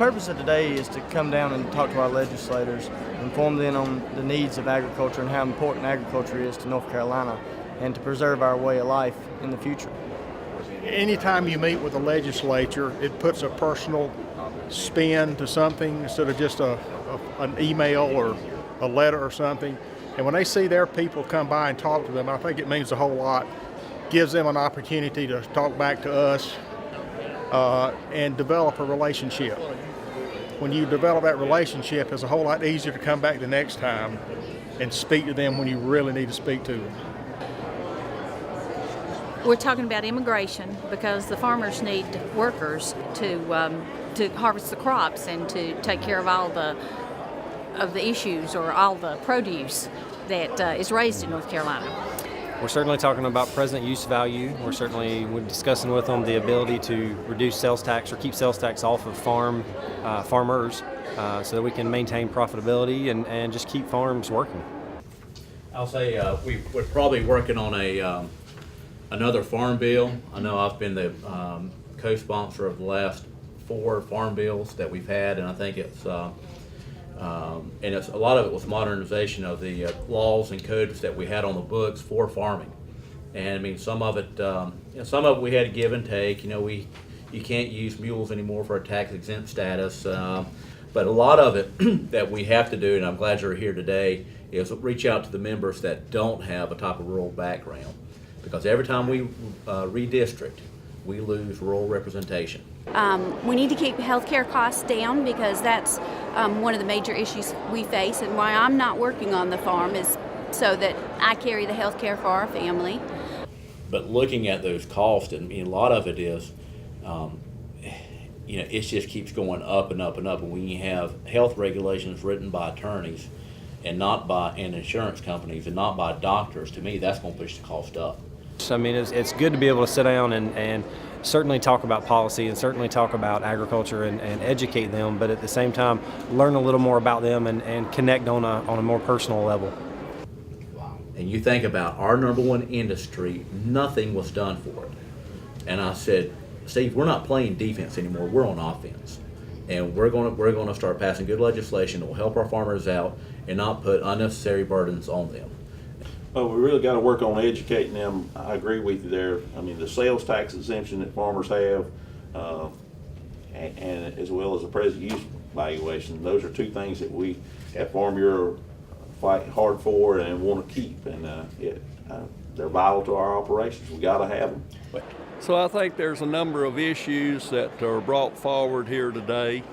purpose of today is to come down and talk to our legislators, inform them on the needs of agriculture and how important agriculture is to North Carolina, and to preserve our way of life in the future. Anytime you meet with the legislature, it puts a personal spin to something instead of just an email or a letter or something. And when they see their people come by and talk to them, I think it means a whole lot. Gives them an opportunity to talk back to us and develop a relationship. When you develop that relationship, it's a whole lot easier to come back the next time and speak to them when you really need to speak to them. We're talking about immigration because the farmers need workers to harvest the crops and to take care of all the issues or all the produce that is raised in North Carolina. We're certainly talking about present use value. We're discussing with them the ability to reduce sales tax or keep sales tax off of farmers so that we can maintain profitability and just keep farms working. I'll say we're probably working on another farm bill. I know I've been the co-sponsor of the last 4 farm bills that we've had, and I think it's a lot of it was modernization of the laws and codes that we had on the books for farming. And I mean, some of it we had to give and take. You can't use mules anymore for a tax exempt status. But a lot of it that we have to do, and I'm glad you're here today, is reach out to the members that don't have a type of rural background. Because every time we redistrict, we lose rural representation. We need to keep healthcare costs down because that's one of the major issues we face, and why I'm not working on the farm is so that I carry the healthcare for our family. But looking at those costs, and a lot of it is, it just keeps going up and up and up. And when you have health regulations written by attorneys and insurance companies and not by doctors, to me, that's going to push the cost up. I mean, it's good to be able to sit down and certainly talk about policy and certainly talk about agriculture and educate them, but at the same time learn a little more about them and connect on a more personal level. And you think about our number one industry, nothing was done for it. And I said, Steve, we're not playing defense anymore, we're on offense. And we're going to start passing good legislation that will help our farmers out and not put unnecessary burdens on them. Well, we really got to work on educating them. I agree with you there. I mean, the sales tax exemption that farmers have, and as well as the present use valuation, those are 2 things that we at Farm Bureau fight hard for and want to keep. And they're vital to our operations. We got to have them. So I think there's a number of issues that are brought forward here today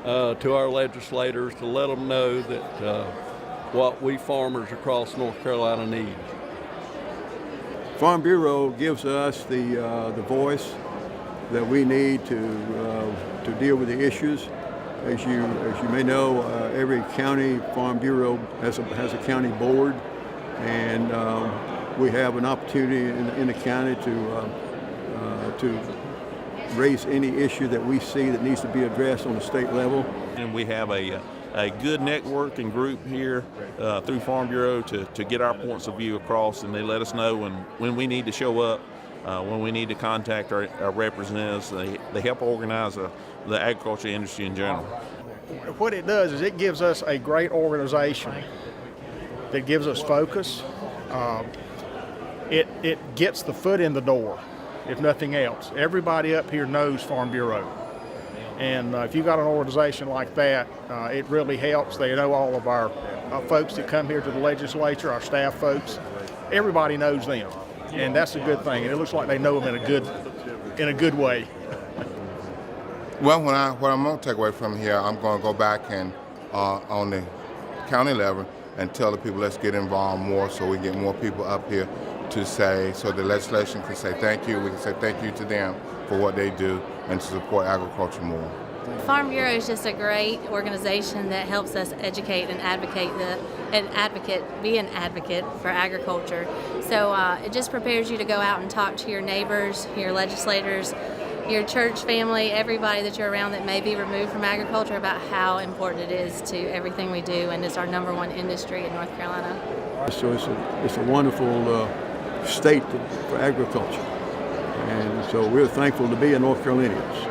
to our legislators to let them know that what we farmers across North Carolina need. Farm Bureau gives us the voice that we need to deal with the issues. As you may know, every county Farm Bureau has a county board, and we have an opportunity in the county to raise any issue that we see that needs to be addressed on the state level. And we have a good networking group here through Farm Bureau to get our points of view across, and they let us know when we need to show up, when we need to contact our representatives. They help organize the agriculture industry in general. What it does is it gives us a great organization that gives us focus. It gets the foot in the door, if nothing else. Everybody up here knows Farm Bureau. And if you've got an organization like that, it really helps. They know all of our folks that come here to the legislature, our staff folks. Everybody knows them, and that's a good thing. And it looks like they know them in a good way. Well, what I'm going to take away from here, I'm going to go back and on the county level and tell the people, let's get involved more so we get more people up here to say, so the legislation can say thank you. We can say thank you to them for what they do and to support agriculture more. Farm Bureau is just a great organization that helps us educate and be an advocate for agriculture. So it just prepares you to go out and talk to your neighbors, your legislators, your church family, everybody that you're around that may be removed from agriculture about how important it is to everything we do, and it's our number one industry in North Carolina. So it's a wonderful state for agriculture, and so we're thankful to be a North Carolinians.